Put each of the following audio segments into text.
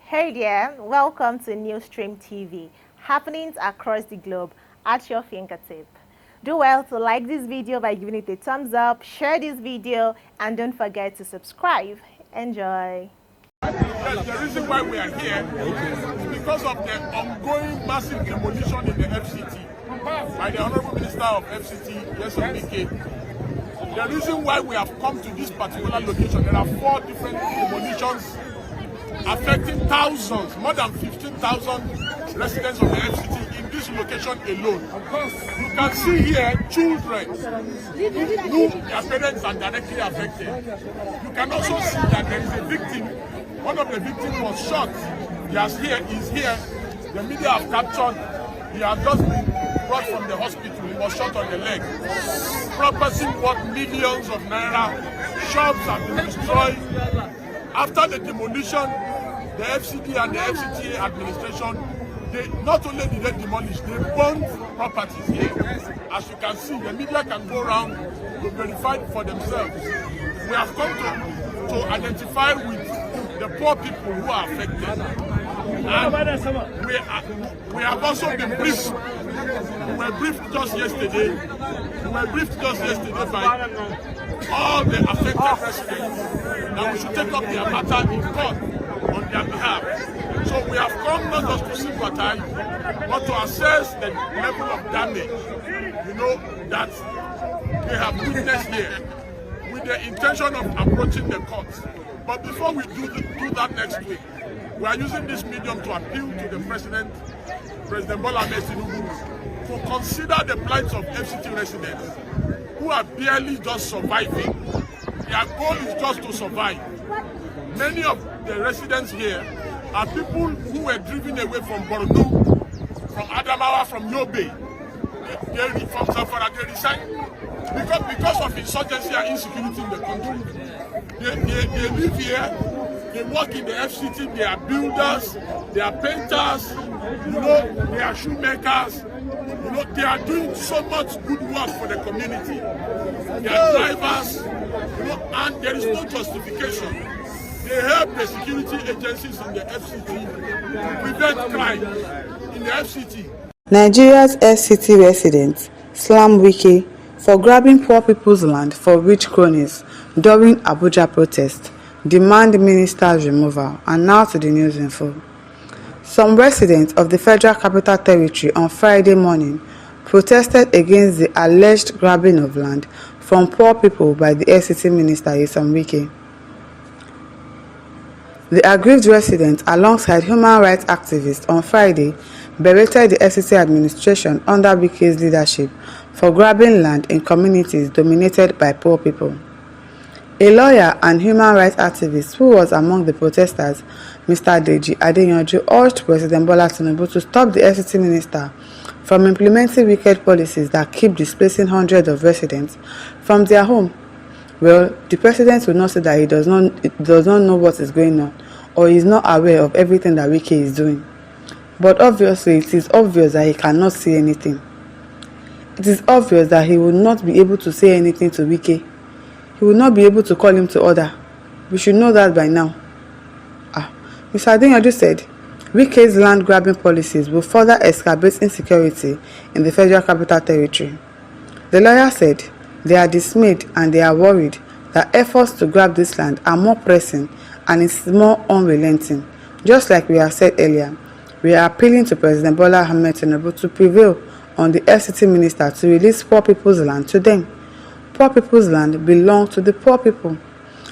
Hey there, welcome to Newsstream TV, happenings across the globe at your fingertip. Do well to like this video by giving it a thumbs up, share this video, and don't forget to subscribe. Enjoy. The reason why we are here is because of the ongoing massive demolition in the FCT by the Honorable Minister of FCT, Nyesom Wike. The reason why we have come to this particular location, there are 4 different demolitions affecting thousands, more than 15,000 residents of the FCT in this location alone. You can see here children who their parents are directly affected. You can also see that there is a victim. One of the victims was shot. He's here. The media have captured. He has just been brought from the hospital. He was shot on the leg. Property worth millions of naira. Shops have been destroyed. After the demolition, the FCD and the FCTA administration, they not only did they demolish, they burned properties here. As you can see, the media can go around to verify for themselves. We have come to identify with the poor people who are affected. And we have also been briefed. We were briefed just yesterday. By all the affected residents that we should take up their matter in court on their behalf. So we have come not just to sympathize, but to assess the level of damage, that they have witnessed here, with the intention of approaching the courts. But before we do that next week, we are using this medium to appeal to the President Bola Tinubu, to consider the plight of FCT residents who are barely just surviving. Their goal is just to survive. Many of the residents here are people who were driven away from Borno, from Adamawa, from Yobe, from Zamfara. They resigned because of insurgency and insecurity in the country. They live here, they work in the FCT, they are builders, they are painters, they are shoemakers. They are doing so much good work for the community. They are drivers, and there is no justification. They help the security agencies in the FCT to prevent crime in the FCT. Nigeria's FCT residents slam Wike for grabbing poor people's land for rich cronies during Abuja protest, demand minister's removal, and now to the news info. Some residents of the Federal Capital Territory on Friday morning protested against the alleged grabbing of land from poor people by the FCT minister Nyesom Wike. The aggrieved residents, alongside human rights activists, on Friday berated the FCT administration under Wike's leadership for grabbing land in communities dominated by poor people. A lawyer and human rights activist who was among the protesters, Mr. Deji Adeyanju, urged President Bola Tinubu to stop the FCT minister from implementing wicked policies that keep displacing hundreds of residents from their home. Well, the president will not say that he does not know what is going on, or is not aware of everything that Wike is doing. But obviously, it is obvious that he cannot see anything. It is obvious that he will not be able to say anything to Wike. He will not be able to call him to order. We should know that by now. Mr. Adeyanju said, Wike's land grabbing policies will further exacerbate insecurity in the Federal Capital Territory. The lawyer said they are dismayed and they are worried that efforts to grab this land are more pressing and it's more unrelenting. Just like we have said earlier, we are appealing to President Bola Tinubu to prevail on the FCT minister to release poor people's land to them. Poor people's land belongs to the poor people.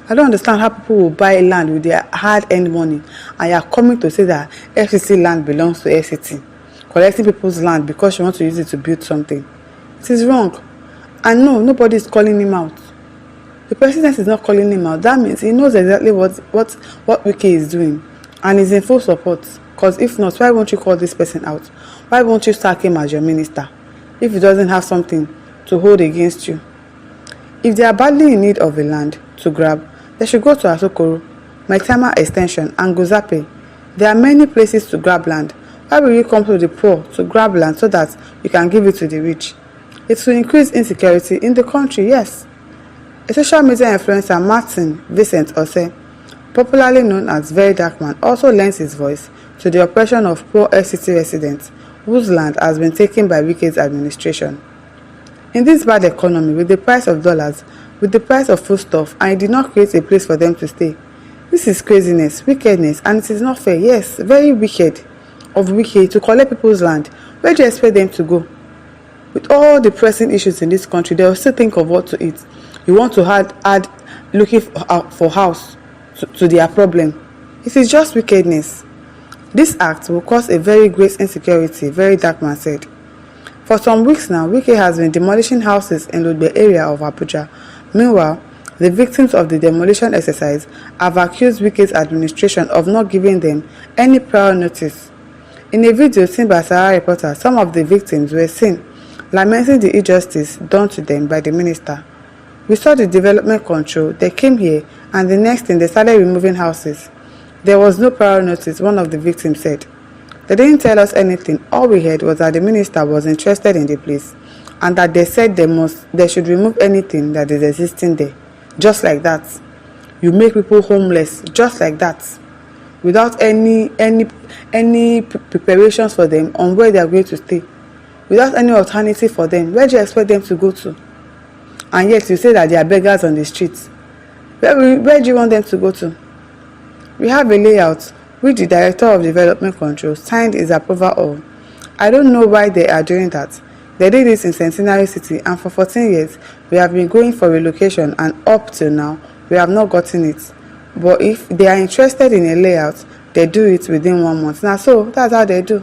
I don't understand how people will buy land with their hard-earned money and you are coming to say that FCT land belongs to FCT. Collecting people's land because you want to use it to build something. It is wrong. And no, nobody is calling him out. The president is not calling him out. That means he knows exactly what Wike is doing and is in full support. Because if not, why won't you call this person out? Why won't you sack him as your minister if he doesn't have something to hold against you? If they are badly in need of a land to grab, they should go to Asokoro, Maitama Extension, and Gozape. There are many places to grab land. Why will you come to the poor to grab land so that you can give it to the rich? It will increase insecurity in the country, yes. A social media influencer, Martin Vincent Ose, popularly known as Very Dark Man, also lends his voice to the oppression of poor FCT residents whose land has been taken by Wike's administration. In this bad economy, with the price of dollars, with the price of foodstuff, and it did not create a place for them to stay. This is craziness, wickedness, and it is not fair. Yes, very wicked of Wike to collect people's land. Where do you expect them to go? With all the pressing issues in this country, they will still think of what to eat. You want to add looking for house to their problem. It is just wickedness. This act will cause a very great insecurity, Very Dark Man said. For some weeks now, Wike has been demolishing houses in the area of Abuja. Meanwhile, the victims of the demolition exercise have accused Wike's administration of not giving them any prior notice. In a video seen by Sahara reporters, some of the victims were seen lamenting the injustice done to them by the minister. We saw the development control, they came here, and the next thing they started removing houses. There was no prior notice, one of the victims said. They didn't tell us anything. All we heard was that the minister was interested in the place and that they said they should remove anything that is existing there. Just like that. You make people homeless just like that. Without any preparations for them on where they are going to stay. Without any alternative for them. Where do you expect them to go to? And yet you say that they are beggars on the streets. Where do you want them to go to? We have a layout which the Director of Development Control signed his approval of. I don't know why they are doing that. They did this in Centenary City, and for 14 years we have been going for relocation, and up till now we have not gotten it. But if they are interested in a layout, they do it within 1 month. Now so that's how they do.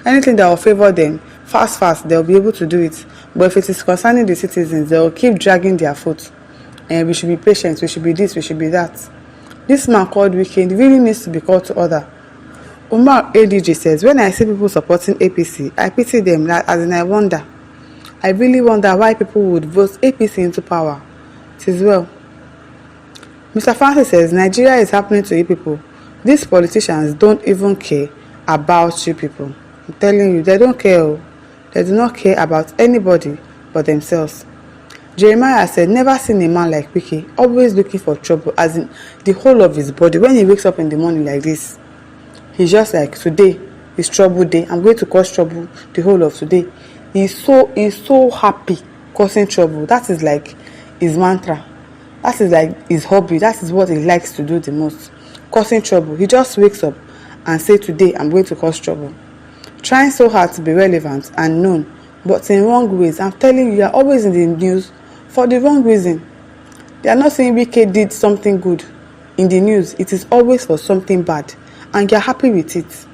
Anything that will favor them, fast they'll be able to do it. But if it is concerning the citizens, they will keep dragging their foot. And we should be patient, we should be this, we should be that. This man called Wike really needs to be called to order. Umar ADJ says, when I see people supporting APC, I pity them, as in I wonder. I really wonder why people would vote APC into power. It is well. Mr. Francis says, Nigeria is happening to you people. These politicians don't even care about you people. I'm telling you, they don't care. They do not care about anybody but themselves. Jeremiah said, never seen a man like Wike, always looking for trouble, as in the whole of his body. When he wakes up in the morning like this, he's just like, today is trouble day. I'm going to cause trouble the whole of today. He's so happy causing trouble. That is like his mantra. That is like his hobby. That is what he likes to do the most. Causing trouble. He just wakes up and say, today I'm going to cause trouble. Trying so hard to be relevant and known, but in wrong ways. I'm telling you, you are always in the news for the wrong reason. They are not saying Wike did something good in the news. It is always for something bad. And you are happy with it.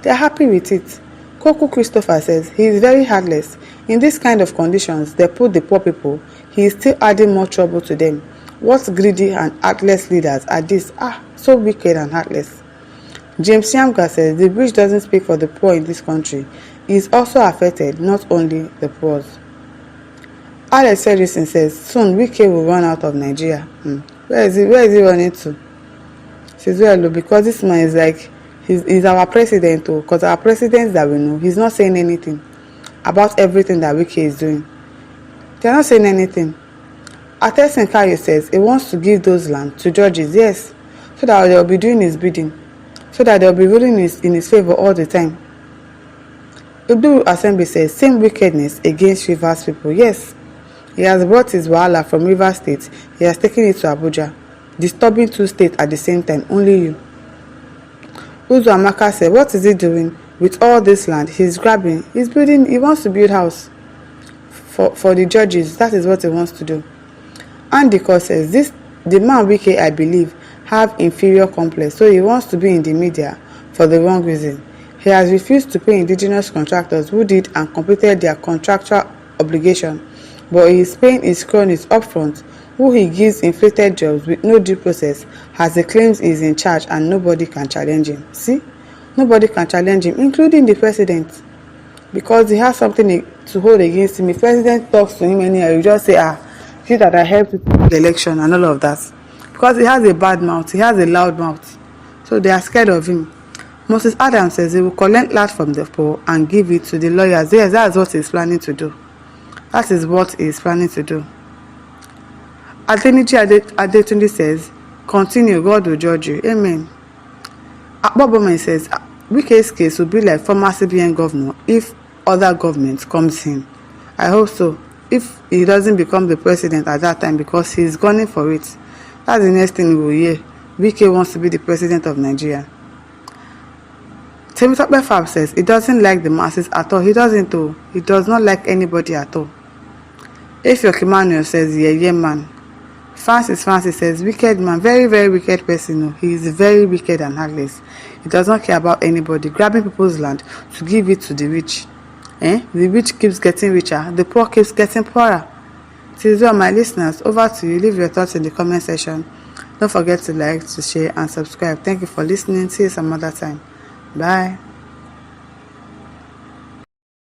They are happy with it. Koku Christopher says he is very heartless. In this kind of conditions, they put the poor people. He is still adding more trouble to them. What greedy and heartless leaders are these? So wicked and heartless. James Yamga says the bridge doesn't speak for the poor in this country. It is also affected, not only the poor. Alex Ferguson says soon Wike will run out of Nigeria. Where is he running to? Says well, because this man is like he's our president, because our presidents that we know, he's not saying anything about everything that Wike is doing. They're not saying anything. Atesin Kayo says he wants to give those land to judges, yes, so that they'll be doing his bidding, so that they'll be ruling in his favor all the time. Udu Assembly says same wickedness against Rivers people, yes. He has brought his wahala from Rivers State. He has taken it to Abuja, disturbing two states at the same time. Only you. Uzu Amaka said, what is he doing with all this land? He's grabbing. He's building. He wants to build house for the judges. That is what he wants to do. And because says the man Wike, I believe, have inferior complex, so he wants to be in the media for the wrong reason. He has refused to pay indigenous contractors who did and completed their contractual obligation. But he is paying his cronies upfront, who he gives inflated jobs with no due process, as he claims he is in charge and nobody can challenge him. See? Nobody can challenge him, including the president. Because he has something to hold against him. If the president talks to him anyhow, you just say, see that I helped with the election and all of that. Because he has a bad mouth, he has a loud mouth. So they are scared of him. Moses Adams says he will collect land from the poor and give it to the lawyers. Yes, that is what he is planning to do. That is what he is planning to do. Adeniji Adetunde says, Continue, God will judge you. Amen. Akpobome says, Wike's case will be like former CBN governor if other government comes in. I hope so. If he doesn't become the president at that time, because he's gunning for it. That's the next thing we will hear. Wike wants to be the president of Nigeria. Temitope Fab says he doesn't like the masses at all. He doesn't though. He does not like anybody at all. If your Emmanuel says, yeah, man. Francis says, wicked man, very, very wicked person. No. He is very wicked and heartless. He does not care about anybody, grabbing people's land to give it to the rich. The rich keeps getting richer, the poor keeps getting poorer. Till well, my listeners, over to you. Leave your thoughts in the comment section. Don't forget to like, to share, and subscribe. Thank you for listening. See you some other time. Bye.